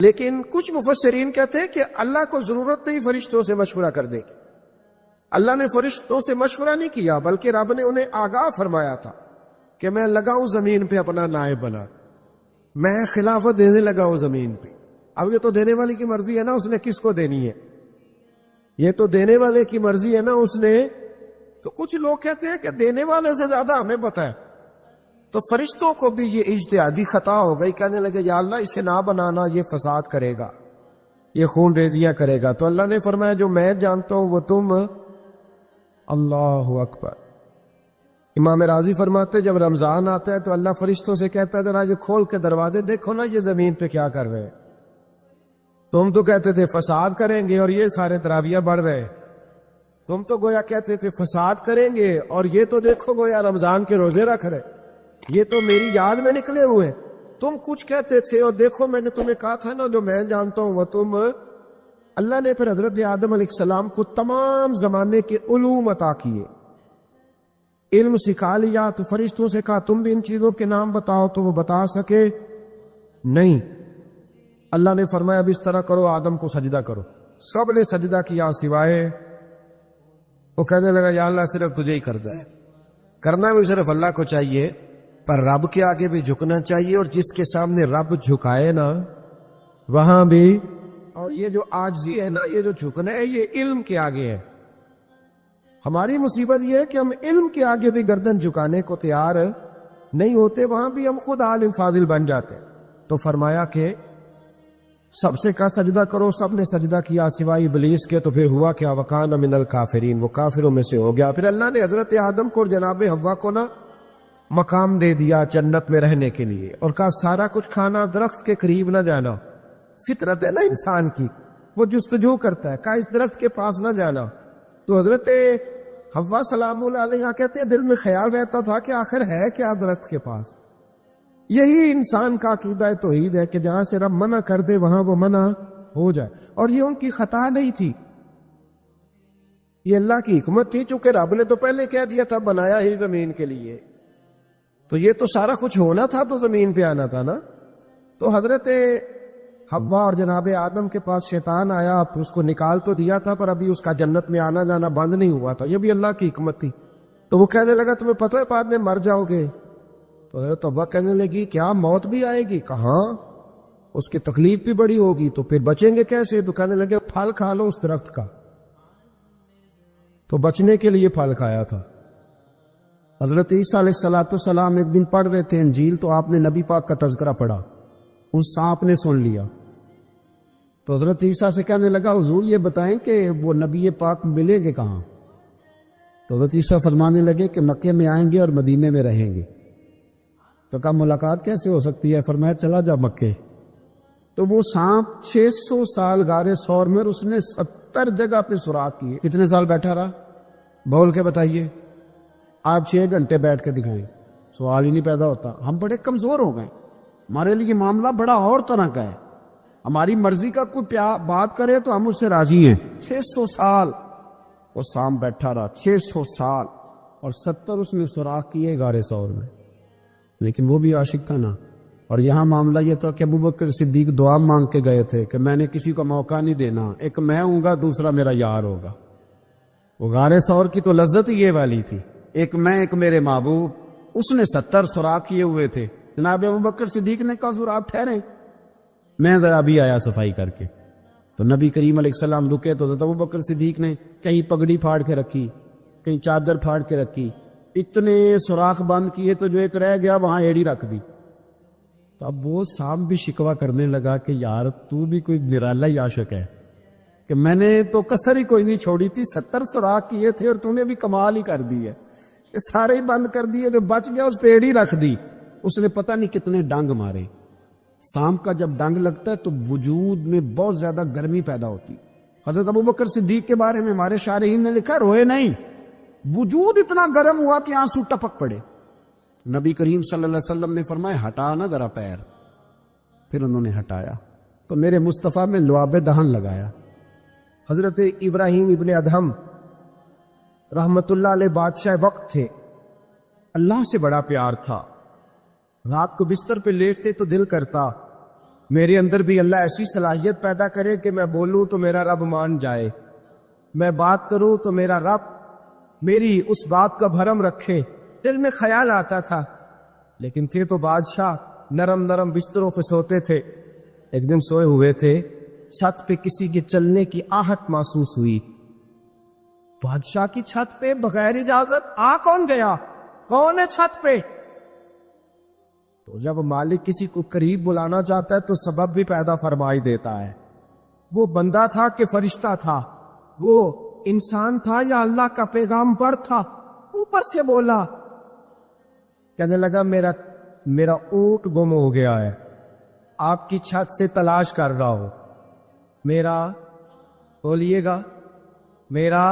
لیکن کچھ مفسرین کہتے ہیں کہ اللہ کو ضرورت نہیں فرشتوں سے مشورہ کرنے کی. اللہ نے فرشتوں سے مشورہ نہیں کیا، بلکہ رب نے انہیں آگاہ فرمایا تھا کہ میں لگاؤں زمین پہ اپنا نائب بنا، میں خلافت دینے لگا ہوں زمین پہ. اب یہ تو دینے والے کی مرضی ہے نا اس نے کس کو دینی ہے، یہ تو دینے والے کی مرضی ہے نا اس نے. تو کچھ لوگ کہتے ہیں کہ دینے والے سے زیادہ ہمیں پتہ ہے. تو فرشتوں کو بھی یہ اجتہادی خطا ہو گئی، کہنے لگے یا اللہ اسے نہ بنانا، یہ فساد کرے گا، یہ خون ریزیاں کرے گا. تو اللہ نے فرمایا جو میں جانتا ہوں وہ تم. اللہ اکبر. امام راضی فرماتے جب رمضان آتا ہے تو اللہ فرشتوں سے کہتا ہے ذرا یہ کھول کے دروازے دیکھو نا یہ زمین پہ کیا کر رہے ہیں. تم تو کہتے تھے فساد کریں گے اور یہ سارے تراویح بڑھ رہے، تم تو گویا کہتے تھے فساد کریں گے اور یہ تو دیکھو گویا رمضان کے روزے رکھ رہے، یہ تو میری یاد میں نکلے ہوئے. تم کچھ کہتے تھے اور دیکھو میں نے تمہیں کہا تھا نا جو میں جانتا ہوں وہ تم. اللہ نے پھر حضرت آدم علیہ السلام کو تمام زمانے کے علوم عطا کیے، علم سکھا لیا. تو فرشتوں سے کہا تم بھی ان چیزوں کے نام بتاؤ، تو وہ بتا سکے نہیں. اللہ نے فرمایا اب اس طرح کرو آدم کو سجدہ کرو. سب نے سجدہ کیا سوائے وہ. کہنے لگا یا اللہ صرف تجھے ہی کرنا ہے، کرنا بھی صرف اللہ کو چاہیے، پر رب کے آگے بھی جھکنا چاہیے، اور جس کے سامنے رب جھکائے نا وہاں بھی. اور یہ جو عاجزی ہے نا، یہ جو جھکنا ہے، یہ علم کے آگے ہے. ہماری مصیبت یہ ہے کہ ہم علم کے آگے بھی گردن جھکانے کو تیار نہیں ہوتے، وہاں بھی ہم خود عالم فاضل بن جاتے. تو فرمایا کہ سب سے کہا سجدہ کرو، سب نے سجدہ کیا سوائے ابلیس کے. تو پھر ہوا کیا وکان من الکافرین، وہ کافروں میں سے ہو گیا. پھر اللہ نے حضرت آدم کو اور جناب حوا کو نا مقام دے دیا جنت میں رہنے کے لیے، اور کہا سارا کچھ کھانا، درخت کے قریب نہ جانا. فطرت ہے نا انسان کی، وہ جستجو کرتا ہے، کہا اس درخت کے پاس نہ جانا. تو حضرت حوا سلام اللہ علیہ کہتے ہیں دل میں خیال رہتا تھا کہ آخر ہے کیا درخت کے پاس. یہی انسان کا عقیدہ توحید ہے کہ جہاں سے رب منع کر دے وہاں وہ منع ہو جائے. اور یہ ان کی خطا نہیں تھی، یہ اللہ کی حکمت تھی، چونکہ رب نے تو پہلے کہہ دیا تھا بنایا ہی زمین کے لیے، تو یہ تو سارا کچھ ہونا تھا تو زمین پہ آنا تھا نا. تو حضرت حوا اور جناب آدم کے پاس شیطان آیا، تو اس کو نکال تو دیا تھا پر ابھی اس کا جنت میں آنا جانا بند نہیں ہوا تھا، یہ بھی اللہ کی حکمت تھی. تو وہ کہنے لگا تمہیں پتہ ہے بعد میں مر جاؤ گے. تو حضرت حوا کہنے لگی کیا موت بھی آئے گی؟ کہاں، اس کی تکلیف بھی بڑی ہوگی، تو پھر بچیں گے کیسے؟ تو کہنے لگے پھل کھا لو اس درخت کا. تو بچنے کے لیے پھل کھایا تھا. حضرت عیسیٰ علیہ السلام ایک دن پڑھ رہے تھے انجیل، تو آپ نے نبی پاک کا تذکرہ پڑھا، اس سانپ نے سن لیا. تو حضرت عیسیٰ سے کہنے لگا حضور یہ بتائیں کہ وہ نبی پاک ملیں گے کہاں؟ تو حضرت عیسیٰ فرمانے لگے کہ مکے میں آئیں گے اور مدینے میں رہیں گے. تو کہا ملاقات کیسے ہو سکتی ہے؟ فرمایا چلا جا مکے. تو وہ سانپ 600 سال غار ثور میں، اس نے 70 جگہ پہ سوراخ کیے. کتنے سال بیٹھا رہا؟ بول کے بتائیے. آپ 6 گھنٹے بیٹھ کے دکھائیں، سوال ہی نہیں پیدا ہوتا. ہم بڑے کمزور ہو گئے، ہمارے لیے معاملہ بڑا اور طرح کا ہے. ہماری مرضی کا کوئی بات کرے تو ہم اس سے راضی ہیں. 600 سال وہ سانپ بیٹھا رہا، 600 سال، اور 70 اس نے سوراخ کیے غار ثور میں. لیکن وہ بھی عاشق تھا نا. اور یہاں معاملہ یہ تھا کہ ابوبکر صدیق دعا مانگ کے گئے تھے کہ میں نے کسی کو موقع نہیں دینا، ایک میں ہوں گا دوسرا میرا یار ہوگا. وہ غار ثور کی تو لذت ہی یہ والی تھی، ایک میں ایک میرے محبوب. اس نے 70 سوراخ کیے ہوئے تھے. جناب ابوبکر صدیق نے کہا حضور آپ ٹھہریں، میں ذرا بھی آیا صفائی کر کے. تو نبی کریم علیہ السلام رکے تو حضرت ابوبکر صدیق نے کہیں پگڑی پھاڑ کے رکھی، کہیں چادر پھاڑ کے رکھی، اتنے سوراخ بند کیے تو جو ایک رہ گیا وہاں ایڑی رکھ دی. تو اب وہ سانپ بھی شکوہ کرنے لگا کہ یار تو بھی کوئی نرالا ہی عاشق ہے کہ میں نے تو کسر ہی کوئی نہیں چھوڑی تھی، 70 سوراخ کیے تھے اور تو نے بھی کمال ہی کر دی ہے، یہ سارے ہی بند کر دیے، جو بچ گیا اس پہ ایڑی رکھ دی. اس نے پتہ نہیں کتنے ڈنگ مارے. سانپ کا جب ڈنگ لگتا ہے تو وجود میں بہت زیادہ گرمی پیدا ہوتی. حضرت ابوبکر صدیق کے بارے میں ہمارے شارحین نے لکھا روئے نہیں، وجود اتنا گرم ہوا کہ آنسو ٹپک پڑے. نبی کریم صلی اللہ علیہ وسلم نے فرمایا ہٹا نہ ذرا پیر. پھر انہوں نے ہٹایا تو میرے مصطفیٰ میں لعاب دہن لگایا. حضرت ابراہیم ابن ادہم رحمت اللہ علیہ بادشاہ وقت تھے، اللہ سے بڑا پیار تھا. رات کو بستر پہ لیٹتے تو دل کرتا میرے اندر بھی اللہ ایسی صلاحیت پیدا کرے کہ میں بولوں تو میرا رب مان جائے، میں بات کروں تو میرا رب میری اس بات کا بھرم رکھے۔ دل میں خیال آتا تھا، لیکن تھے تو بادشاہ نرم نرم بستروں پہ سوتے تھے۔ ایک دن سوئے ہوئے تھے، چھت پہ کسی کے چلنے کی آہٹ محسوس ہوئی۔ بادشاہ کی چھت پہ بغیر اجازت کون گیا؟ کون ہے چھت پہ؟ تو جب مالک کسی کو قریب بلانا چاہتا ہے تو سبب بھی پیدا فرمائی دیتا ہے۔ وہ بندہ تھا کہ فرشتہ تھا، وہ انسان تھا یا اللہ کا پیغامبر تھا؟ اوپر سے بولا، کہنے لگا میرا اونٹ گم ہو گیا ہے، آپ کی چھت سے تلاش کر رہا ہوں۔ میرا بولیے گا، میرا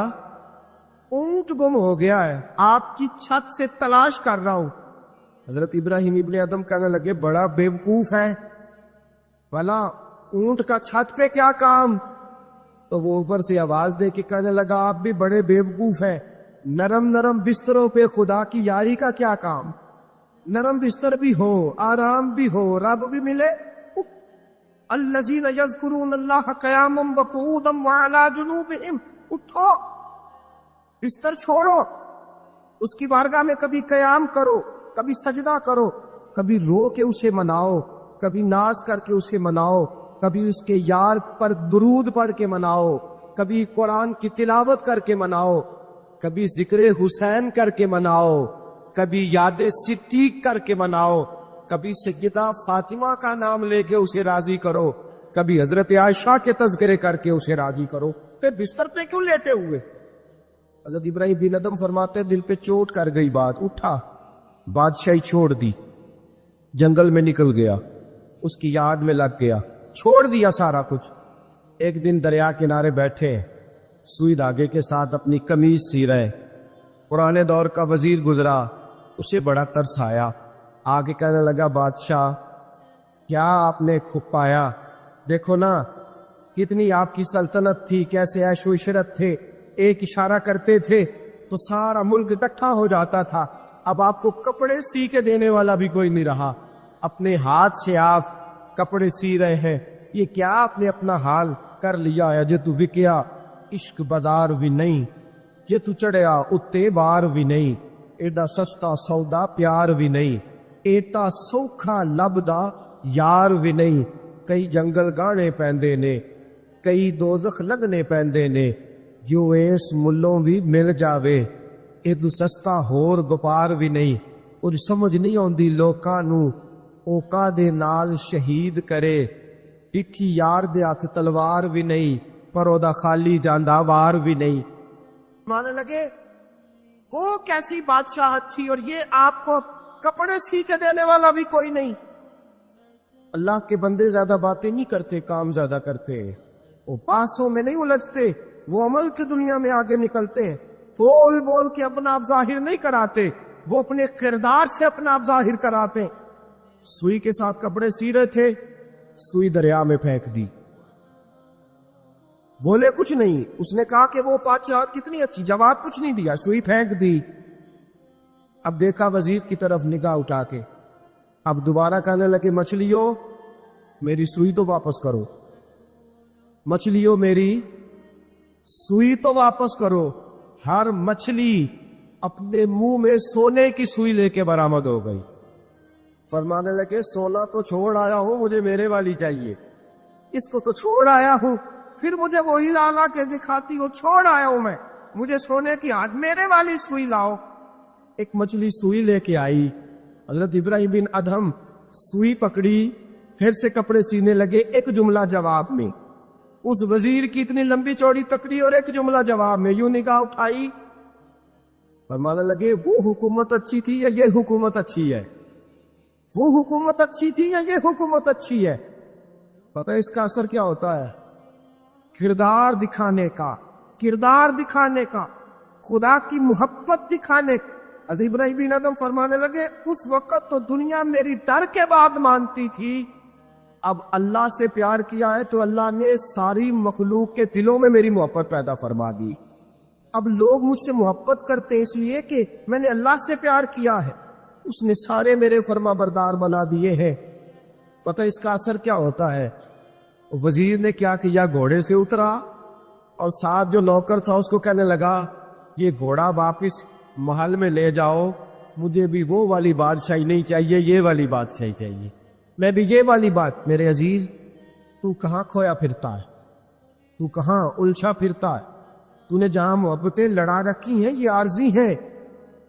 اونٹ گم ہو گیا ہے، آپ کی چھت سے تلاش کر رہا ہوں۔ حضرت ابراہیم ابن ادم کہنے لگے بڑا بیوقوف ہے، بھلا اونٹ کا چھت پہ کیا کام؟ تو وہ اوپر سے آواز دے کے کہنے لگا آپ بھی بڑے بیوقوف ہیں، نرم نرم بستروں پہ خدا کی یاری کا کیا کام؟ نرم بستر بھی ہو، آرام بھی ہو، رب بھی ملے۔ الذین یذکرون اللہ قیاما وقعودا وعلی جنوبہم، اٹھو، بستر چھوڑو، اس کی بارگاہ میں کبھی قیام کرو، کبھی سجدہ کرو، کبھی رو کے اسے مناؤ، کبھی ناز کر کے اسے مناؤ، کبھی اس کے یار پر درود پڑھ کے مناؤ، کبھی قرآن کی تلاوت کر کے مناؤ، کبھی ذکر حسین کر کے مناؤ، کبھی یاد صدیق کر کے مناؤ، کبھی سیدہ فاطمہ کا نام لے کے اسے راضی کرو، کبھی حضرت عائشہ کے تذکرے کر کے اسے راضی کرو۔ پھر بستر پہ کیوں لیٹے ہوئے؟ حضرت ابراہیم بن ادم فرماتے دل پہ چوٹ کر گئی بات، اٹھا، بادشاہی چھوڑ دی، جنگل میں نکل گیا، اس کی یاد میں لگ گیا، چھوڑ دیا سارا کچھ۔ ایک دن دریا کنارے بیٹھے، سوئی دھاگے کے ساتھ اپنی قمیض سی رہے، پرانے دور کا وزیر گزرا، اسے بڑا ترس آیا، آگے کہنے لگا بادشاہ کیا آپ نے کھپایا؟ دیکھو نا کتنی آپ کی سلطنت تھی، کیسے عیش و عشرت تھے، ایک اشارہ کرتے تھے تو سارا ملک اکٹھا ہو جاتا تھا، اب آپ کو کپڑے سی کے دینے والا بھی کوئی نہیں رہا، اپنے ہاتھ سے آپ کپڑے سی رہے ہیں، یہ کیا آپ نے اپنا حال کر لیا ہے؟ جے تو وکیا عشق بازار بھی نہیں، جے تو چڑھیا اتے بار بھی نہیں، ایڈا سستا سودا پیار بھی نہیں، ایٹا سوکھا لبدا یار بھی نہیں، کئی جنگل گانے پیندے نے، کئی دوزخ لگنے پیندے نے، جو اس ملوں بھی مل جاوے، ایدو سستا ہور گپار بھی نہیں، اور سمجھ نہیں آندی لوکاں نو اوکا دے نال شہید کرے، ٹھیٹھی یار دے ہاتھ تلوار بھی نہیں، پر او دا خالی جاندہ وار بھی نہیں۔ مانے لگے وہ کیسی بادشاہت تھی، اور یہ آپ کو کپڑے سی کے دینے والا بھی کوئی نہیں۔ اللہ کے بندے زیادہ باتیں نہیں کرتے، کام زیادہ کرتے ہیں، وہ پاسوں میں نہیں الجھتے، وہ عمل کی دنیا میں آگے نکلتے ہیں، بول بول کے اپنا آپ ظاہر نہیں کراتے، وہ اپنے کردار سے اپنا آپ ظاہر کراتے۔ سوئی کے ساتھ کپڑے سی رہے تھے، سوئی دریا میں پھینک دی، بولے کچھ نہیں، اس نے کہا کہ وہ بادشاہت کتنی اچھی، جواب کچھ نہیں دیا، سوئی پھینک دی۔ اب دیکھا وزیر کی طرف نگاہ اٹھا کے، اب دوبارہ کہنے لگے مچھلیوں میری سوئی تو واپس کرو، مچھلیوں میری سوئی تو واپس کرو۔ ہر مچھلی اپنے منہ میں سونے کی سوئی لے کے برآمد ہو گئی، فرمانے لگے سونا تو چھوڑ آیا ہوں، مجھے میرے والی چاہیے، اس کو تو چھوڑ آیا ہوں، پھر مجھے وہی لا کے دکھاتی ہو، چھوڑ آیا ہوں میں، مجھے سونے کی ہاتھ میرے والی سوئی لاؤ۔ ایک مچھلی سوئی لے کے آئی، حضرت ابراہیم بن ادہم سوئی پکڑی، پھر سے کپڑے سینے لگے، ایک جملہ جواب میں، اس وزیر کی اتنی لمبی چوڑی تکڑی اور ایک جملہ جواب میں، یوں نگاہ اٹھائی، فرمانے لگے وہ حکومت اچھی تھی یا یہ حکومت اچھی ہے؟ وہ حکومت اچھی تھی یا یہ حکومت اچھی ہے؟ پتہ ہے اس کا اثر کیا ہوتا ہے؟ کردار دکھانے کا، کردار دکھانے کا، خدا کی محبت دکھانے کا۔ حضرت ابراہیم بن ادم فرمانے لگے اس وقت تو دنیا میری ڈر کے بعد مانتی تھی، اب اللہ سے پیار کیا ہے تو اللہ نے ساری مخلوق کے دلوں میں میری محبت پیدا فرما دی۔ اب لوگ مجھ سے محبت کرتے ہیں اس لیے کہ میں نے اللہ سے پیار کیا ہے، اس نے سارے میرے فرما بردار بنا دیے ہیں۔ پتہ اس کا اثر کیا ہوتا ہے؟ وزیر نے کیا کیا، گھوڑے سے اترا اور ساتھ جو نوکر تھا اس کو کہنے لگا یہ گھوڑا واپس محل میں لے جاؤ، مجھے بھی وہ والی بادشاہی نہیں چاہیے، یہ والی بادشاہی چاہیے، میں بھی یہ والی بات۔ میرے عزیز، تو کہاں کھویا پھرتا ہے؟ تو کہاں الجھا پھرتا ہے؟ تو نے جہاں محبتیں لڑا رکھی ہیں یہ عارضی ہیں،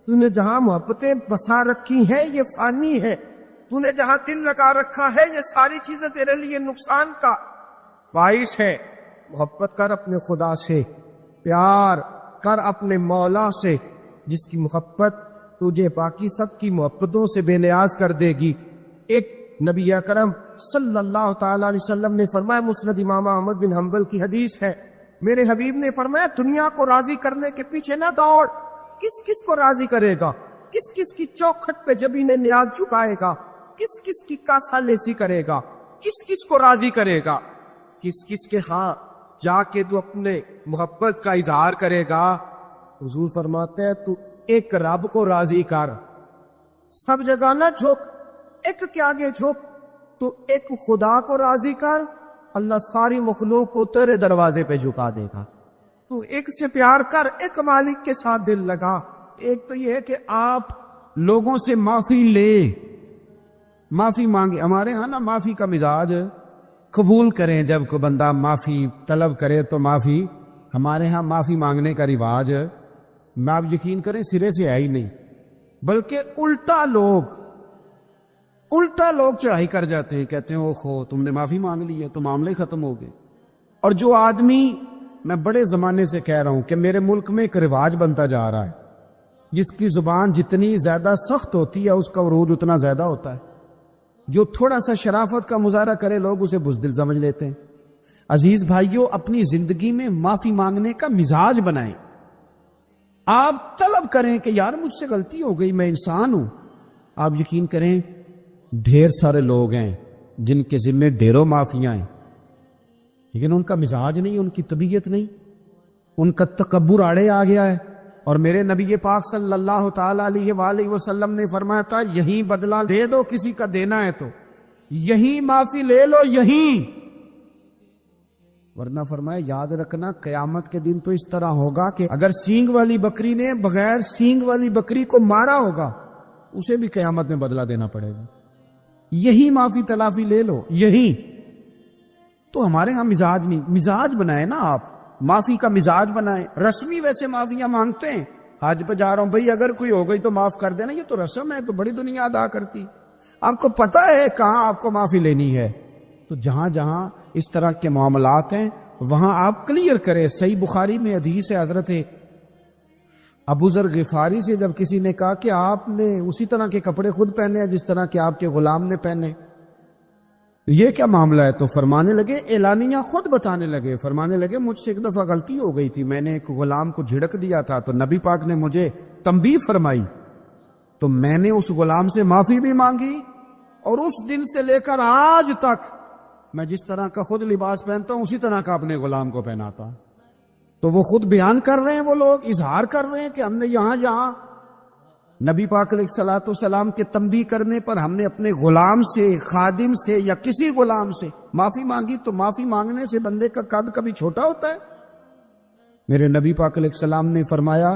تو نے جہاں محبتیں بسا رکھی ہیں یہ فانی ہے، تو نے جہاں دل لگا رکھا ہے یہ ساری چیزیں تیرے لیے نقصان کا باعث ہے۔ محبت کر اپنے خدا سے، پیار کر اپنے مولا سے، جس کی محبت تجھے باقی سب کی محبتوں سے بے نیاز کر دے گی۔ ایک نبی اکرم صلی اللہ تعالی علیہ وسلم نے فرمایا، مسند امام احمد بن حنبل کی حدیث ہے، میرے حبیب نے فرمایا دنیا کو راضی کرنے کے پیچھے نہ دوڑ، کس کس کو راضی کرے گا، کس کس کی چوکھٹ پہ جبین نیاز جھکائے گا، کس کس کی کاسا لیسی کرے گا، کس کس کو راضی کرے گا، کس کس کے ہاں جا کے تو اپنے محبت کا اظہار کرے گا۔ حضور فرماتے ہیں تو ایک رب کو راضی کر، سب جگہ نہ جھک، ایک کے آگے جھک، تو ایک خدا کو راضی کر، اللہ ساری مخلوق کو تیرے دروازے پہ جھکا دے گا۔ تو ایک سے پیار کر، ایک مالک کے ساتھ دل لگا۔ ایک تو یہ ہے کہ آپ لوگوں سے معافی لے، معافی مانگے۔ ہمارے ہاں نا معافی کا مزاج قبول کریں، جب کوئی بندہ معافی طلب کرے تو معافی، ہمارے ہاں معافی مانگنے کا رواج میں آپ یقین کریں سرے سے ہے ہی نہیں، بلکہ الٹا لوگ چڑھائی کر جاتے ہیں، کہتے ہیں اوہو تم نے معافی مانگ لی ہے تو معاملے ختم ہو گئے۔ اور جو آدمی، میں بڑے زمانے سے کہہ رہا ہوں کہ میرے ملک میں ایک رواج بنتا جا رہا ہے، جس کی زبان جتنی زیادہ سخت ہوتی ہے اس کا عروج اتنا زیادہ ہوتا ہے۔ جو تھوڑا سا شرافت کا مظاہرہ کرے لوگ اسے بزدل سمجھ لیتے ہیں۔ عزیز بھائیوں، اپنی زندگی میں معافی مانگنے کا مزاج بنائیں۔ آپ طلب کریں کہ یار مجھ سے غلطی ہو گئی، میں انسان ہوں۔ آپ یقین کریں ڈھیر سارے لوگ ہیں جن کے ذمے ڈھیروں معافیاں ہیں، لیکن ان کا مزاج نہیں، ان کی طبیعت نہیں، ان کا تکبر آڑے آ گیا ہے۔ اور میرے نبی پاک صلی اللہ تعالی علیہ وآلہ وسلم نے فرمایا تھا یہیں بدلہ دے دو کسی کا دینا ہے تو، یہیں معافی لے لو یہیں، ورنہ فرمایا یاد رکھنا قیامت کے دن تو اس طرح ہوگا کہ اگر سینگ والی بکری نے بغیر سینگ والی بکری کو مارا ہوگا اسے بھی قیامت میں بدلہ دینا پڑے گا۔ یہی معافی تلافی لے لو یہی۔ تو ہمارے ہاں مزاج نہیں، مزاج بنائے نا آپ، معافی کا مزاج بنائے۔ رسمی ویسے معافیاں مانگتے ہیں، حج پہ جا رہا ہوں بھائی اگر کوئی ہو گئی تو معاف کر دینا، یہ تو رسم ہے، تو بڑی دنیا ادا کرتی۔ آپ کو پتہ ہے کہاں آپ کو معافی لینی ہے، تو جہاں جہاں اس طرح کے معاملات ہیں وہاں آپ کلیئر کریں۔ صحیح بخاری میں حدیث ہے حضرت ابو ذر غفاری سے، جب کسی نے کہا کہ آپ نے اسی طرح کے کپڑے خود پہنے ہیں جس طرح کہ آپ کے غلام نے پہنے، یہ کیا معاملہ ہے؟ تو فرمانے لگے، اعلانیہ خود بتانے لگے، فرمانے لگے مجھ سے ایک دفعہ غلطی ہو گئی تھی، میں نے ایک غلام کو جھڑک دیا تھا تو نبی پاک نے مجھے تنبیہ فرمائی، تو میں نے اس غلام سے معافی بھی مانگی، اور اس دن سے لے کر آج تک میں جس طرح کا خود لباس پہنتا ہوں اسی طرح کا اپنے غلام کو پہناتا۔ تو وہ خود بیان کر رہے ہیں، وہ لوگ اظہار کر رہے ہیں کہ ہم نے یہاں نبی پاک علیہ الصلوۃ والسلام کے تنبیہ کرنے پر ہم نے اپنے غلام سے، خادم سے یا کسی غلام سے معافی مانگی۔ تو معافی مانگنے سے بندے کا قد کبھی چھوٹا ہوتا ہے؟ میرے نبی پاک علیہ السلام نے فرمایا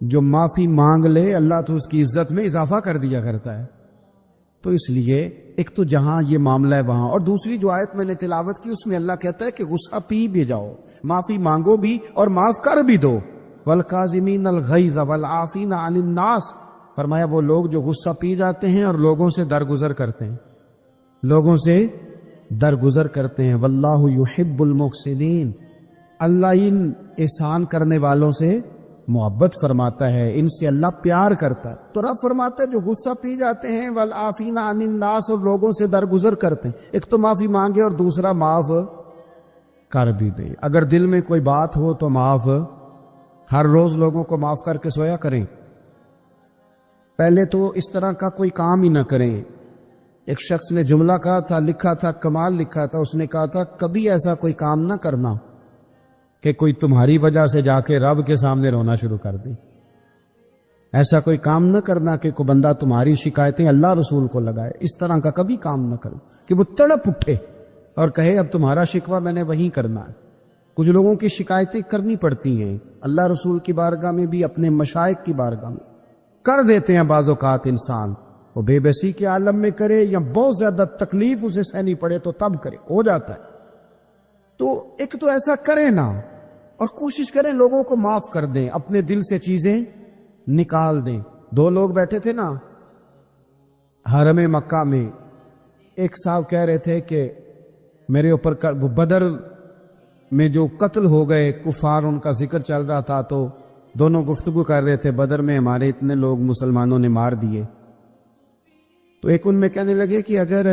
جو معافی مانگ لے اللہ تو اس کی عزت میں اضافہ کر دیا کرتا ہے۔ تو اس لیے ایک تو جہاں یہ معاملہ ہے وہاں، اور دوسری جو آیت میں نے تلاوت کی اس میں اللہ کہتا ہے کہ غصہ پی بھی جاؤ، معافی مانگو بھی اور معاف کر بھی دو۔ والکاظمین الغیظ والعافین عن الناس، فرمایا وہ لوگ جو غصہ پی جاتے ہیں اور لوگوں سے درگزر کرتے ہیں، لوگوں سے درگزر کرتے ہیں۔ واللہ یحب المحسنین، اللہ ان احسان کرنے والوں سے محبت فرماتا ہے، ان سے اللہ پیار کرتا ہے۔ تو رب فرماتا ہے جو غصہ پی جاتے ہیں والعافین عن الناس، اور لوگوں سے درگزر کرتے ہیں، ایک تو معافی مانگے اور دوسرا معاف کر بھی دے۔ اگر دل میں کوئی بات ہو تو معاف، ہر روز لوگوں کو معاف کر کے سویا کریں۔ پہلے تو اس طرح کا کوئی کام ہی نہ کریں۔ ایک شخص نے جملہ کہا تھا، لکھا تھا، کمال لکھا تھا، اس نے کہا تھا کبھی ایسا کوئی کام نہ کرنا کہ کوئی تمہاری وجہ سے جا کے رب کے سامنے رونا شروع کر دے۔ ایسا کوئی کام نہ کرنا کہ کوئی بندہ تمہاری شکایتیں اللہ رسول کو لگائے، اس طرح کا کبھی کام نہ کرو کہ وہ تڑپ اٹھے اور کہے اب تمہارا شکوہ میں نے وہیں کرنا ہے۔ کچھ لوگوں کی شکایتیں کرنی پڑتی ہیں، اللہ رسول کی بارگاہ میں بھی، اپنے مشائخ کی بارگاہ میں کر دیتے ہیں بعض اوقات انسان، وہ بے بسی کے عالم میں کرے یا بہت زیادہ تکلیف اسے سہنی پڑے تو تب کرے، ہو جاتا ہے۔ تو ایک تو ایسا کریں نا، اور کوشش کریں لوگوں کو معاف کر دیں، اپنے دل سے چیزیں نکال دیں۔ دو لوگ بیٹھے تھے نا حرم مکہ میں، ایک صاحب کہہ رہے تھے کہ میرے اوپر بدر میں جو قتل ہو گئے کفار، ان کا ذکر چل رہا تھا، تو دونوں گفتگو کر رہے تھے بدر میں ہمارے اتنے لوگ مسلمانوں نے مار دیے۔ تو ایک ان میں کہنے لگے کہ اگر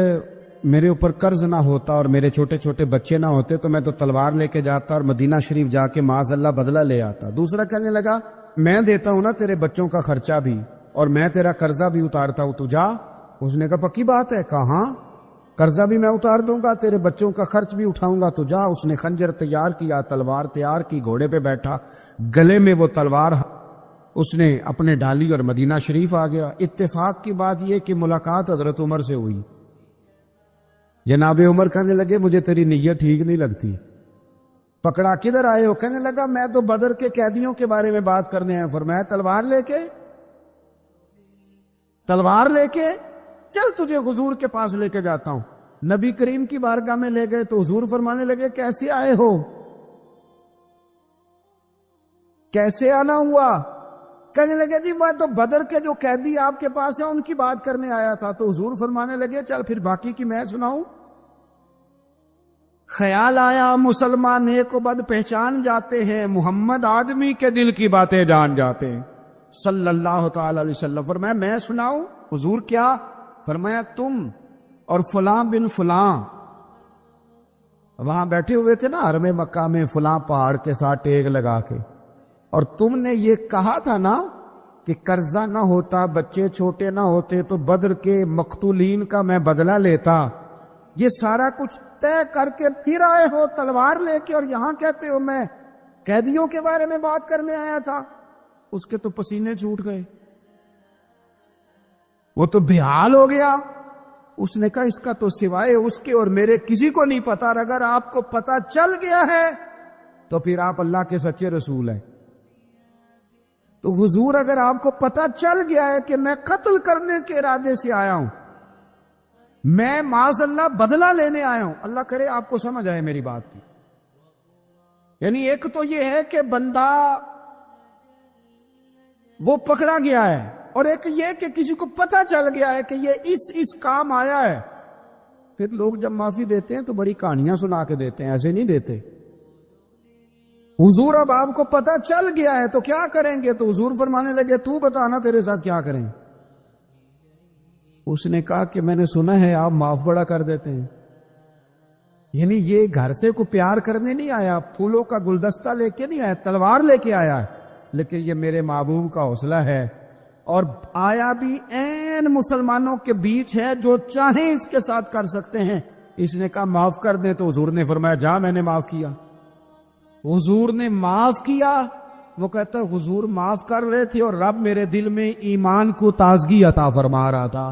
میرے اوپر قرض نہ ہوتا اور میرے چھوٹے چھوٹے بچے نہ ہوتے تو میں تو تلوار لے کے جاتا اور مدینہ شریف جا کے معاذ اللہ بدلہ لے آتا۔ دوسرا کہنے لگا میں دیتا ہوں نا تیرے بچوں کا خرچہ بھی اور میں تیرا قرضہ بھی اتارتا ہوں، تو جا۔ اس نے کہا پکی بات ہے؟ کہا ہاں، قرضہ بھی میں اتار دوں گا، تیرے بچوں کا خرچ بھی اٹھاؤں گا، تو جا۔ اس نے خنجر تیار کیا، تلوار تیار کی، گھوڑے پہ بیٹھا، گلے میں وہ تلوار اس نے اپنے ڈالی اور مدینہ شریف آ گیا۔ اتفاق کی بات یہ کہ ملاقات حضرت عمر سے ہوئی۔ جناب عمر کہنے لگے مجھے تیری نیت ٹھیک نہیں لگتی، پکڑا کدھر آئے ہو؟ کہنے لگا میں تو بدر کے قیدیوں کے بارے میں بات کرنے آیا۔ فرمایا تلوار لے کے چل تجھے حضور کے پاس لے کے جاتا ہوں۔ نبی کریم کی بارگاہ میں لے گئے تو حضور فرمانے لگے کیسے آئے ہو؟ کیسے آنا ہوا؟ کہنے لگے جی میں تو بدر کے جو قیدی آپ کے پاس ہیں ان کی بات کرنے آیا تھا۔ تو حضور فرمانے لگے چل پھر باقی کی میں سناؤں۔ خیال آیا مسلمان نیک و بد پہچان جاتے ہیں، محمد آدمی کے دل کی باتیں جان جاتے ہیں صلی اللہ تعالی علیہ وسلم۔ فرمایا میں سناؤں؟ حضور کیا؟ فرمایا تم اور فلاں بن فلاں وہاں بیٹھے ہوئے تھے نا حرم مکہ میں فلاں پہاڑ کے ساتھ ٹیک لگا کے، اور تم نے یہ کہا تھا نا کہ قرضہ نہ ہوتا، بچے چھوٹے نہ ہوتے تو بدر کے مقتولین کا میں بدلہ لیتا۔ یہ سارا کچھ طے کر کے پھر آئے ہو تلوار لے کے، اور یہاں کہتے ہو میں قیدیوں کے بارے میں بات کرنے آیا تھا۔ اس کے تو پسینے چھوٹ گئے، وہ تو بےحال ہو گیا۔ اس نے کہا اس کا تو سوائے اس کے اور میرے کسی کو نہیں پتا، اور اگر آپ کو پتا چل گیا ہے تو پھر آپ اللہ کے سچے رسول ہیں۔ تو حضور اگر آپ کو پتا چل گیا ہے کہ میں قتل کرنے کے ارادے سے آیا ہوں، میں معاذ اللہ بدلہ لینے آیا ہوں، اللہ کرے آپ کو سمجھ آئے میری بات کی۔ یعنی ایک تو یہ ہے کہ بندہ وہ پکڑا گیا ہے، اور ایک یہ کہ کسی کو پتا چل گیا ہے کہ یہ اس کام آیا ہے۔ پھر لوگ جب معافی دیتے ہیں تو بڑی کہانیاں سنا کے دیتے ہیں، ایسے نہیں دیتے۔ حضور اب آپ کو پتا چل گیا ہے تو کیا کریں گے؟ تو حضور فرمانے لگے تو بتانا تیرے ساتھ کیا کریں۔ اس نے کہا کہ میں نے سنا ہے آپ معاف بڑا کر دیتے ہیں۔ یعنی یہ گھر سے کوئی پیار کرنے نہیں آیا، پھولوں کا گلدستہ لے کے نہیں آیا، تلوار لے کے آیا ہے، لیکن یہ میرے محبوب کا حوصلہ ہے، اور آیا بھی عین مسلمانوں کے بیچ ہے، جو چاہیں اس کے ساتھ کر سکتے ہیں۔ اس نے کہا معاف کر دیں، تو حضور نے فرمایا جا میں نے معاف کیا۔ حضور نے معاف کیا۔ وہ کہتا ہے حضور معاف کر رہے تھے اور رب میرے دل میں ایمان کو تازگی عطا فرما رہا تھا۔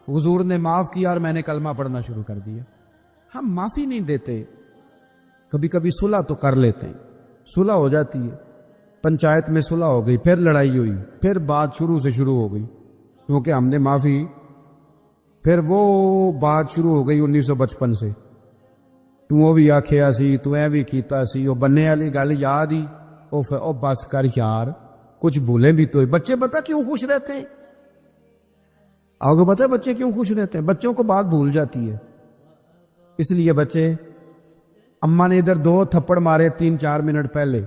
حضور نے معاف کیا اور میں نے کلمہ پڑھنا شروع کر دیا۔ ہم معافی نہیں دیتے، کبھی کبھی صلح تو کر لیتے ہیں، صلح ہو جاتی ہے، پنچایت میں صلح ہو گئی، پھر لڑائی ہوئی، پھر بات شروع سے شروع ہو گئی، کیونکہ ہم نے معافی، پھر وہ بات شروع ہو گئی 1955 سے، تو بھی آکھیا سی، تو اے بھی کیتا سی، وہ بننے والی گل یاد ہی، او بس کر یار، کچھ بھولیں بھی تو۔ بچے پتہ کیوں خوش رہتے ہیں؟ آپ کو پتہ ہے بچے کیوں خوش رہتے ہیں؟ بچوں کو بات بھول جاتی ہے، اس لیے بچے، اماں نے ادھر 2 تھپڑ مارے 3-4 منٹ پہلے،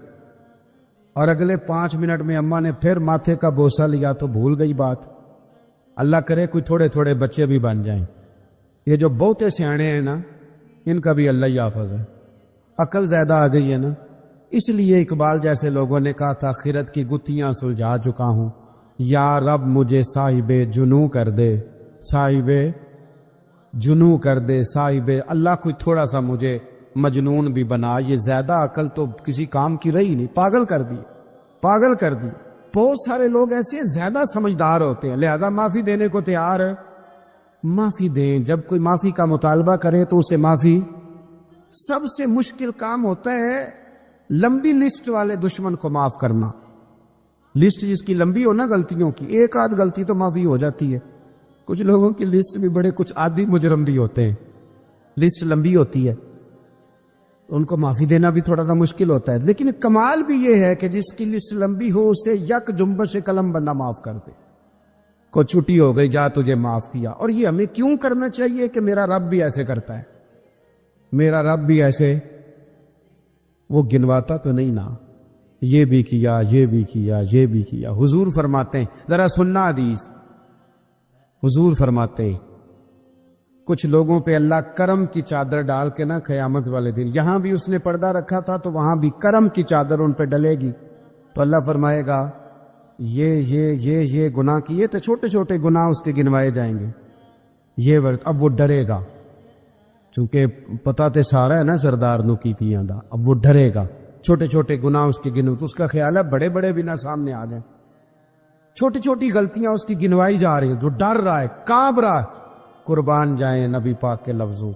اور اگلے 5 منٹ میں اماں نے پھر ماتھے کا بوسہ لیا تو بھول گئی بات۔ اللہ کرے کوئی تھوڑے تھوڑے بچے بھی بن جائیں۔ یہ جو بہتے سیانے ہیں نا، ان کا بھی اللہ ہی حافظ ہے، عقل زیادہ آ گئی ہے نا، اس لیے اقبال جیسے لوگوں نے کہا تھا خیرت کی گتھیاں سلجھا چکا ہوں، یا رب مجھے صاحب جنوں کر دے، صاحب جنوں کر دے، صاحب اللہ کوئی تھوڑا سا مجھے مجنون بھی بنا۔ یہ زیادہ عقل تو کسی کام کی رہی نہیں، پاگل کر دی، پاگل کر دی، بہت سارے لوگ ایسے ہیں زیادہ سمجھدار ہوتے ہیں، لہذا معافی دینے کو تیار ہے، معافی دیں، جب کوئی معافی کا مطالبہ کرے تو اسے معافی۔ سب سے مشکل کام ہوتا ہے لمبی لسٹ والے دشمن کو معاف کرنا۔ لسٹ جس کی لمبی ہو نا غلطیوں کی، ایک آدھ غلطی تو معافی ہو جاتی ہے۔ کچھ لوگوں کی لسٹ بھی بڑے کچھ عادی مجرم بھی ہوتے ہیں، لسٹ لمبی ہوتی ہے، ان کو معافی دینا بھی تھوڑا سا مشکل ہوتا ہے۔ لیکن کمال بھی یہ ہے کہ جس کی لسٹ لمبی ہو اسے یک جنبش قلم بندہ معاف کر دے، کو چھٹی ہو گئی، جا تجھے معاف کیا۔ اور یہ ہمیں کیوں کرنا چاہیے کہ میرا رب بھی ایسے کرتا ہے، میرا رب بھی ایسے، وہ گنواتا تو نہیں نا، یہ بھی کیا، یہ بھی کیا، یہ بھی کیا۔ حضور فرماتے ہیں، ذرا سننا حدیث، حضور فرماتے ہیں کچھ لوگوں پہ اللہ کرم کی چادر ڈال کے نا قیامت والے دن، یہاں بھی اس نے پردہ رکھا تھا تو وہاں بھی کرم کی چادر ان پہ ڈلے گی، تو اللہ فرمائے گا یہ گناہ کیے تو چھوٹے چھوٹے گناہ اس کے گنوائے جائیں گے، یہ ورد اب وہ ڈرے گا، چونکہ پتہ تے سارا ہے نا سردار نو کی تھی آندا، اب وہ ڈرے گا، چھوٹے چھوٹے گناہ اس کے گنو، تو اس کا خیال ہے بڑے بڑے بھی نہ سامنے آ جائیں، چھوٹی چھوٹی غلطیاں اس کی گنوائی جا رہی ہیں، جو ڈر رہا ہے، کانپ رہا ہے۔ قربان جائیں نبی پاک کے لفظوں،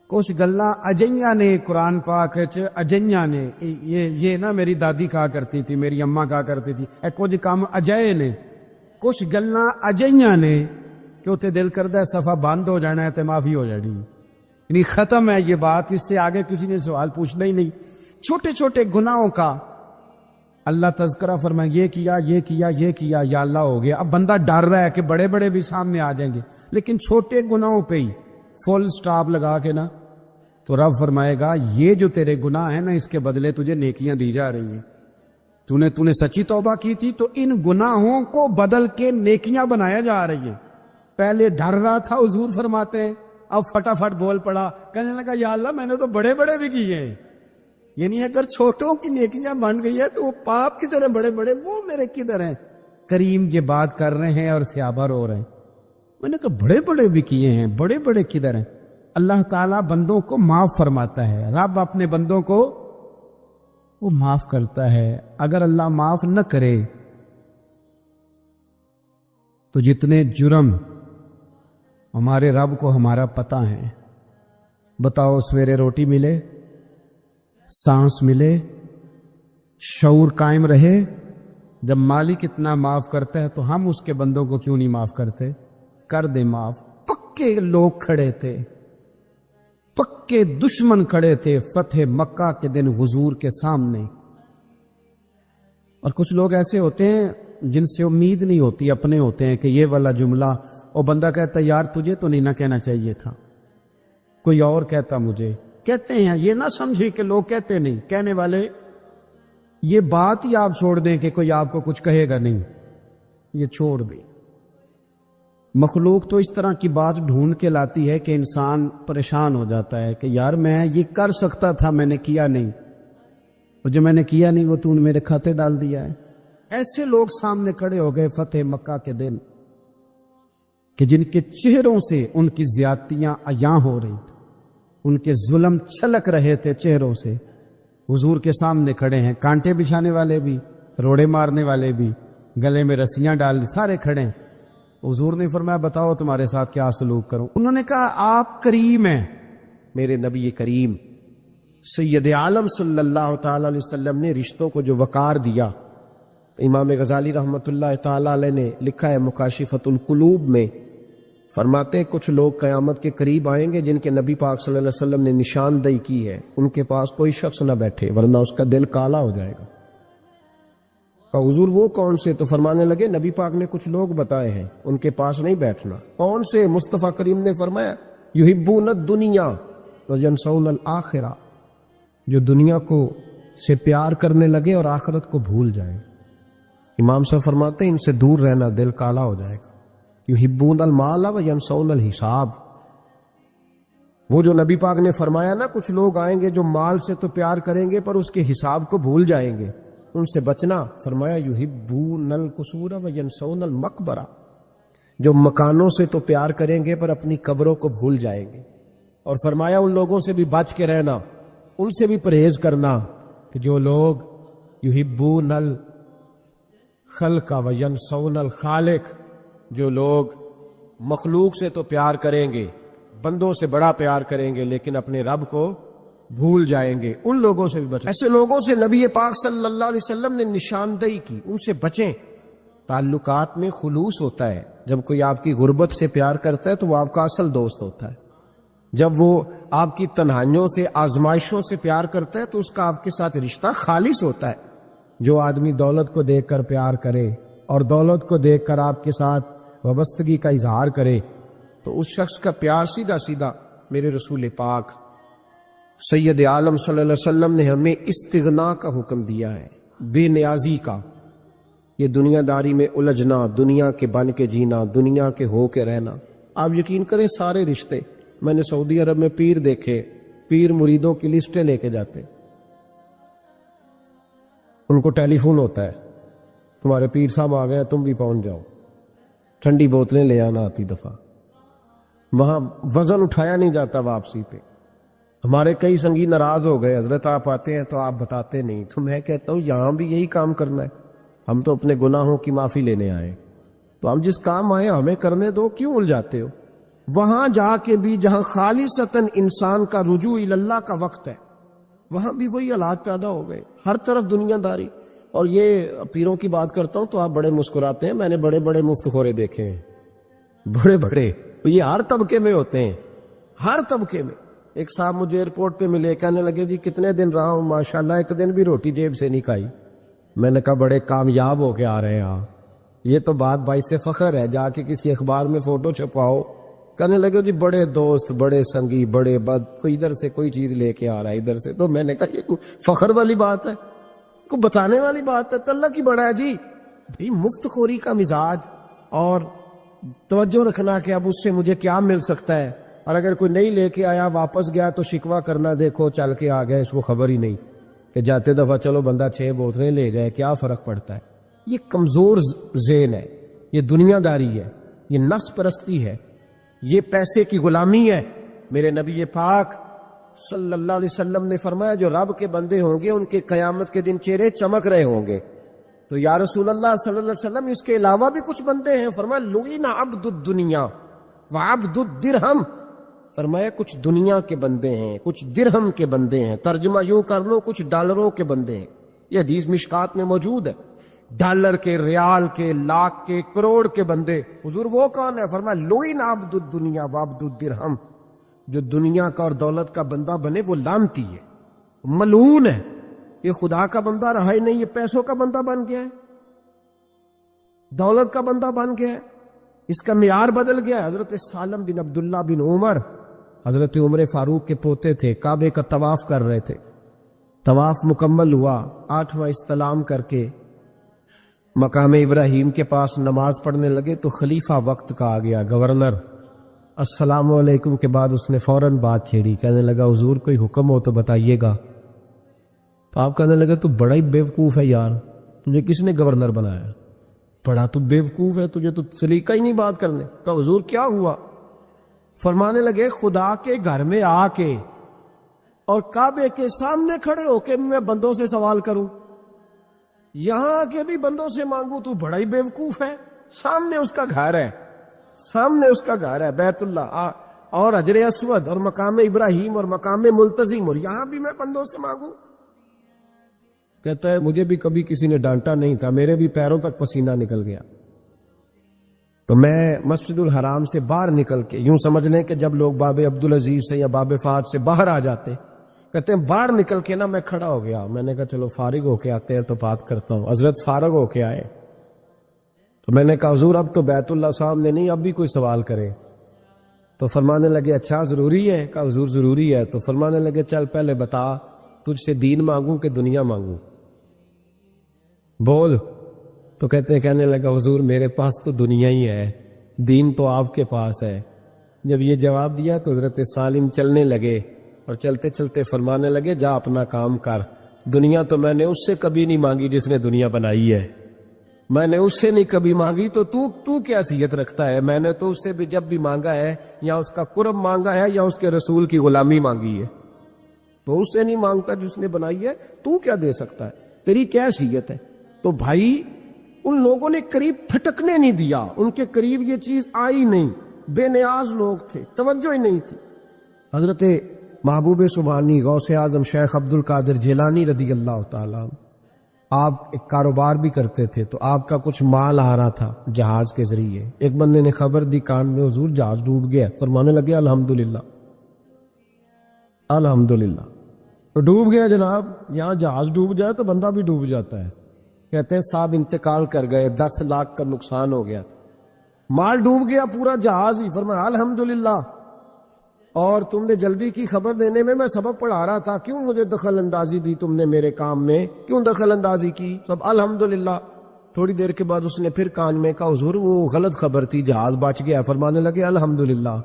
کچھ گلاں اجیاں نے قرآن پاک اجیاں نے، یہ نا میری دادی کہا کرتی تھی، میری اماں کہا کرتی تھی، اے کچھ کام اجائے نے، کچھ گلاں اجیاں نے کہ اتنے دل کردہ ہے صفحہ بند ہو جانا ہے تو معافی ہو جانی، یعنی ختم ہے یہ بات، اس سے آگے کسی نے سوال پوچھنا ہی نہیں۔ چھوٹے چھوٹے گناہوں کا اللہ تذکرہ فرمائے، یہ کیا یہ کیا یہ کیا، یا اللہ ہو گیا۔ اب بندہ ڈر رہا ہے کہ بڑے بڑے بھی سامنے آ جائیں گے، لیکن چھوٹے گناہوں پہ ہی فل سٹاپ لگا کے نا، تو رب فرمائے گا یہ جو تیرے گناہ ہیں نا اس کے بدلے تجھے نیکیاں دی جا رہی ہیں، تو نے سچی توبہ کی تھی تو ان گناہوں کو بدل کے نیکیاں بنایا جا رہی ہیں۔ پہلے ڈر رہا تھا، حضور فرماتے ہیں، اب فٹافٹ بول پڑا، کہنے لگا یا اللہ میں نے تو بڑے بڑے بھی کیے ہیں، یعنی اگر چھوٹوں کی نیکیاں بن گئی ہے تو وہ پاپ کی طرح بڑے بڑے وہ میرے کدھر ہیں؟ کریم یہ بات کر رہے ہیں اور صحابہ رو رہے ہیں، میں نے کہا بڑے بڑے بھی کیے ہیں، بڑے بڑے کدھر ہیں؟ اللہ تعالیٰ بندوں کو معاف فرماتا ہے، رب اپنے بندوں کو وہ معاف کرتا ہے۔ اگر اللہ معاف نہ کرے تو جتنے جرم ہمارے رب کو ہمارا پتہ ہے، بتاؤ سویرے روٹی ملے، سانس ملے، شعور قائم رہے، جب مالک اتنا معاف کرتا ہے تو ہم اس کے بندوں کو کیوں نہیں معاف کرتے؟ کر دے معاف۔ پکے لوگ کھڑے تھے، پکے دشمن کھڑے تھے فتح مکہ کے دن حضور کے سامنے، اور کچھ لوگ ایسے ہوتے ہیں جن سے امید نہیں ہوتی، اپنے ہوتے ہیں کہ یہ والا جملہ، اور بندہ کہتا ہے یار تجھے تو نہیں نہ کہنا چاہیے تھا، کوئی اور کہتا مجھے، کہتے ہیں یہ نہ سمجھے کہ لوگ کہتے نہیں، کہنے والے یہ بات ہی آپ چھوڑ دیں کہ کوئی آپ کو کچھ کہے گا نہیں، یہ چھوڑ دیں۔ مخلوق تو اس طرح کی بات ڈھونڈ کے لاتی ہے کہ انسان پریشان ہو جاتا ہے کہ یار میں یہ کر سکتا تھا، میں نے کیا نہیں، اور جو میں نے کیا نہیں وہ تو نے میرے کھاتے ڈال دیا ہے۔ ایسے لوگ سامنے کھڑے ہو گئے فتح مکہ کے دن کہ جن کے چہروں سے ان کی زیادتیاں عیاں ہو رہی تھیں، ان کے ظلم چھلک رہے تھے چہروں سے، حضور کے سامنے کھڑے ہیں، کانٹے بچھانے والے بھی، روڑے مارنے والے بھی، گلے میں رسیاں ڈال سارے کھڑے ہیں۔ حضور نے فرمایا بتاؤ تمہارے ساتھ کیا سلوک کروں؟ انہوں نے کہا آپ کریم ہیں، میرے نبی کریم سید عالم صلی اللہ تعالی علیہ وسلم نے رشتوں کو جو وقار دیا، امام غزالی رحمۃ اللہ تعالی علیہ نے لکھا ہے مکاشفۃ القلوب میں، فرماتے ہیں کچھ لوگ قیامت کے قریب آئیں گے جن کے نبی پاک صلی اللہ علیہ وسلم نے نشاندہی کی ہے، ان کے پاس کوئی شخص نہ بیٹھے ورنہ اس کا دل کالا ہو جائے گا۔ حضور وہ کون سے؟ تو فرمانے لگے نبی پاک نے کچھ لوگ بتائے ہیں، ان کے پاس نہیں بیٹھنا۔ کون سے؟ مصطفیٰ کریم نے فرمایا یحبون الدنیا وینسون الآخرہ، جو دنیا کو سے پیار کرنے لگے اور آخرت کو بھول جائیں۔ امام صاحب فرماتے ہیں ان سے دور رہنا، دل کالا ہو جائے گا۔ یحبون المال وینسون الحساب، وہ جو نبی پاک نے فرمایا نا کچھ لوگ آئیں گے جو مال سے تو پیار کریں گے پر اس کے حساب کو بھول جائیں گے، ان سے بچنا۔ فرمایا یحبون القصور وینسون المقبرہ، جو مکانوں سے تو پیار کریں گے پر اپنی قبروں کو بھول جائیں گے، اور فرمایا ان لوگوں سے بھی بچ کے رہنا، ان سے بھی پرہیز کرنا کہ جو لوگ یحبون خلق وینسون الخالق، جو لوگ مخلوق سے تو پیار کریں گے، بندوں سے بڑا پیار کریں گے، لیکن اپنے رب کو بھول جائیں گے، ان لوگوں سے بھی بچیں۔ ایسے لوگوں سے نبی پاک صلی اللہ علیہ وسلم نے نشاندہی کی، ان سے بچیں۔ تعلقات میں خلوص ہوتا ہے، جب کوئی آپ کی غربت سے پیار کرتا ہے تو وہ آپ کا اصل دوست ہوتا ہے، جب وہ آپ کی تنہائیوں سے آزمائشوں سے پیار کرتا ہے تو اس کا آپ کے ساتھ رشتہ خالص ہوتا ہے۔ جو آدمی دولت کو دیکھ کر پیار کرے اور دولت کو دیکھ کر آپ کے ساتھ وابستگی کا اظہار کرے تو اس شخص کا پیار سیدھا سیدھا، میرے رسول پاک سید عالم صلی اللہ علیہ وسلم نے ہمیں استغنا کا حکم دیا ہے، بے نیازی کا۔ یہ دنیا داری میں الجھنا، دنیا کے بن کے جینا، دنیا کے ہو کے رہنا، آپ یقین کریں سارے رشتے، میں نے سعودی عرب میں پیر دیکھے، پیر مریدوں کی لسٹیں لے کے جاتے، ان کو ٹیلی فون ہوتا ہے، تمہارے پیر صاحب آ گئے، تم بھی پہنچ جاؤ، ٹھنڈی بوتلیں لے آنا آتی دفعہ، وہاں وزن اٹھایا نہیں جاتا واپسی پہ۔ ہمارے کئی سنگی ناراض ہو گئے، حضرت آپ آتے ہیں تو آپ بتاتے نہیں، تو میں کہتا ہوں یہاں بھی یہی کام کرنا ہے، ہم تو اپنے گناہوں کی معافی لینے آئے، تو ہم جس کام آئے ہمیں کرنے دو، کیوں الجھاتے ہو؟ وہاں جا کے بھی جہاں خالصتاً انسان کا رجوع اللہ کا وقت ہے، وہاں بھی وہی حالات پیدا ہو گئے، ہر طرف دنیا داری۔ اور یہ پیروں کی بات کرتا ہوں تو آپ بڑے مسکراتے ہیں، میں نے بڑے بڑے مفت خورے دیکھے ہیں، بڑے بڑے، یہ ہر طبقے میں ہوتے ہیں، ہر طبقے میں۔ ایک صاحب مجھے ایئرپورٹ پہ ملے، کہنے لگے جی کتنے دن رہا ہوں، ماشاءاللہ ایک دن بھی روٹی جیب سے نہیں کھائی۔ میں نے کہا بڑے کامیاب ہو کے آ رہے ہیں آپ، یہ تو بات باعث سے فخر ہے، جا کے کسی اخبار میں فوٹو چھپاؤ۔ کہنے لگے جی بڑے دوست، بڑے سنگی، بڑے بد، کوئی ادھر سے کوئی چیز لے کے آ رہا ہے ادھر سے۔ تو میں نے کہا یہ کوئی فخر والی بات ہے، کوئی بتانے والی بات ہے؟ تو اللہ کی بڑا ہے جی، بھئی مفت خوری کا مزاج اور توجہ رکھنا کہ اب اس سے مجھے کیا مل سکتا ہے، اور اگر کوئی نہیں لے کے آیا واپس گیا تو شکوہ کرنا، دیکھو چل کے آ گیا، اس کو خبر ہی نہیں کہ جاتے دفعہ چلو بندہ 6 بوتلیں لے جائے، کیا فرق پڑتا ہے؟ یہ کمزور ذہن ہے، یہ دنیا داری ہے، یہ نفس پرستی ہے، یہ پیسے کی غلامی ہے۔ میرے نبی پاک صلی اللہ علیہ وسلم نے فرمایا جو رب کے بندے ہوں گے ان کے قیامت کے دن چہرے چمک رہے ہوں گے۔ تو یا رسول اللہ صلی اللہ علیہ وسلم اس کے علاوہ بھی کچھ بندے ہیں؟ فرمایا لعن عبد الدنیا وعبد الدرہم، فرمایا کچھ دنیا کے بندے ہیں، کچھ درہم کے بندے ہیں، ترجمہ یوں کر لو کچھ ڈالروں کے بندے ہیں۔ یہ حدیث مشکات میں موجود ہے، ڈالر کے، ریال کے، لاکھ کے، کروڑ کے بندے۔ حضور وہ کون ہے؟ فرمایا لعن عبد الدنیا وعبد الدرہم، جو دنیا کا اور دولت کا بندہ بنے وہ لعنتی ہے، ملعون ہے۔ یہ خدا کا بندہ رہا ہی نہیں، یہ پیسوں کا بندہ بن گیا ہے، دولت کا بندہ بن گیا ہے، اس کا معیار بدل گیا ہے۔ حضرت سالم بن عبداللہ بن عمر، حضرت عمر فاروق کے پوتے تھے، کعبے کا طواف کر رہے تھے، طواف مکمل ہوا، 8واں استلام کر کے مقام ابراہیم کے پاس نماز پڑھنے لگے تو خلیفہ وقت کا آ گیا، گورنر۔ السلام علیکم کے بعد اس نے فوراً بات چھیڑی، کہنے لگا حضور کوئی حکم ہو تو بتائیے گا۔ تو آپ کہنے لگے تو بڑا ہی بیوقوف ہے یار، تجھے کس نے گورنر بنایا؟ بڑا تو بیوقوف ہے، تجھے تو سلیقہ ہی نہیں بات کرنے کا۔ حضور کیا ہوا؟ فرمانے لگے خدا کے گھر میں آ کے اور کعبے کے سامنے کھڑے ہو کے میں بندوں سے سوال کروں، یہاں آ کے بھی بندوں سے مانگوں، تو بڑا ہی بیوقوف ہے۔ سامنے اس کا گھر ہے، سامنے اس کا گھر ہے بیت اللہ اور حجر اسود اور مقام ابراہیم اور مقام ملتزم، اور یہاں بھی میں بندوں سے مانگوں؟ کہتا ہے مجھے بھی کبھی کسی نے ڈانٹا نہیں تھا، میرے بھی پیروں تک پسینہ نکل گیا، تو میں مسجد الحرام سے باہر نکل کے، یوں سمجھ لیں کہ جب لوگ باب عبدالعزیز سے یا باب فہد سے باہر آ جاتے، کہتے ہیں باہر نکل کے نا میں کھڑا ہو گیا، میں نے کہا چلو فارغ ہو کے آتے ہیں تو بات کرتا ہوں۔ حضرت فارغ ہو کے آئے تو میں نے کہا حضور اب تو بیت اللہ سامنے نہیں، اب بھی کوئی سوال کرے؟ تو فرمانے لگے اچھا ضروری ہے؟ کہا حضور ضروری ہے۔ تو فرمانے لگے چل پہلے بتا تجھ سے دین مانگوں کہ دنیا مانگوں، بول۔ تو کہنے لگا حضور میرے پاس تو دنیا ہی ہے، دین تو آپ کے پاس ہے۔ جب یہ جواب دیا تو حضرت سالم چلنے لگے اور چلتے چلتے فرمانے لگے جا اپنا کام کر، دنیا تو میں نے اس سے کبھی نہیں مانگی جس نے دنیا بنائی ہے، میں نے اس سے نہیں کبھی مانگی، تو کیا حیثیت رکھتا ہے؟ میں نے تو اس سے بھی جب بھی مانگا ہے یا اس کا قرب مانگا ہے یا اس کے رسول کی غلامی مانگی ہے، تو اس سے نہیں مانگتا جس نے بنائی ہے، تو کیا دے سکتا ہے؟ تیری کیا حیثیت ہے؟ تو بھائی ان لوگوں نے قریب پھٹکنے نہیں دیا، ان کے قریب یہ چیز آئی نہیں، بے نیاز لوگ تھے، توجہ ہی نہیں تھی۔ حضرت محبوب سبحانی غوث اعظم شیخ عبد القادر جیلانی رضی اللہ تعالیٰ، آپ ایک کاروبار بھی کرتے تھے، تو آپ کا کچھ مال آ رہا تھا جہاز کے ذریعے۔ ایک بندے نے خبر دی کان میں، حضور جہاز ڈوب گیا۔ فرمانے لگے الحمدللہ الحمدللہ۔ تو ڈوب گیا جناب، یہاں جہاز ڈوب جائے تو بندہ بھی ڈوب جاتا ہے۔ کہتے ہیں صاحب انتقال کر گئے، 10 لاکھ کا نقصان ہو گیا تھا، مال ڈوب گیا پورا جہاز ہی۔ فرمایا الحمدللہ، اور تم نے جلدی کی خبر دینے میں سبق پڑھا رہا تھا، کیوں مجھے دخل اندازی دی تم نے میرے کام میں، کیوں دخل اندازی کی؟ سب الحمدللہ۔ تھوڑی دیر کے بعد اس نے پھر کان میں کہا حضور وہ غلط خبر تھی، جہاز بچ گیا۔ فرمانے لگے الحمدللہ۔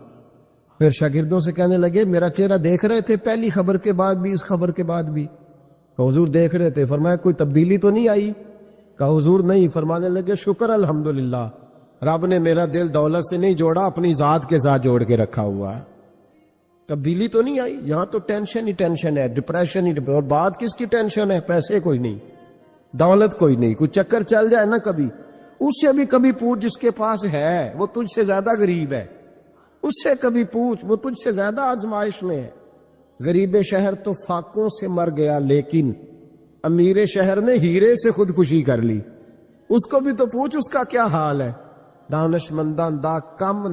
پھر شاگردوں سے کہنے لگے میرا چہرہ دیکھ رہے تھے پہلی خبر کے بعد بھی، اس خبر کے بعد بھی؟ کہ حضور دیکھ رہے تھے۔ فرمایا کوئی تبدیلی تو نہیں آئی؟ کہا حضور نہیں۔ فرمانے لگے شکر الحمدللہ، رب نے میرا دل دولت سے نہیں جوڑا، اپنی ذات کے ساتھ جوڑ کے رکھا ہوا ہے، تبدیلی تو نہیں آئی۔ یہاں تو ٹینشن ہی ٹینشن ہے، ڈپریشن ہی اور بات کس کی ٹینشن ہے؟ پیسے کوئی نہیں، دولت کوئی نہیں، کوئی چکر چل جائے نا کبھی، اس سے بھی کبھی پوچھ جس کے پاس ہے وہ تجھ سے زیادہ غریب ہے، اس سے کبھی پوچھ وہ تجھ سے زیادہ آزمائش میں ہے۔ غریب شہر تو فاقوں سے مر گیا، لیکن امیر شہر نے ہیرے سے خودکشی کر لی، اس کو بھی تو پوچھ اس کا کیا حال ہے۔ دانش مندان دا کم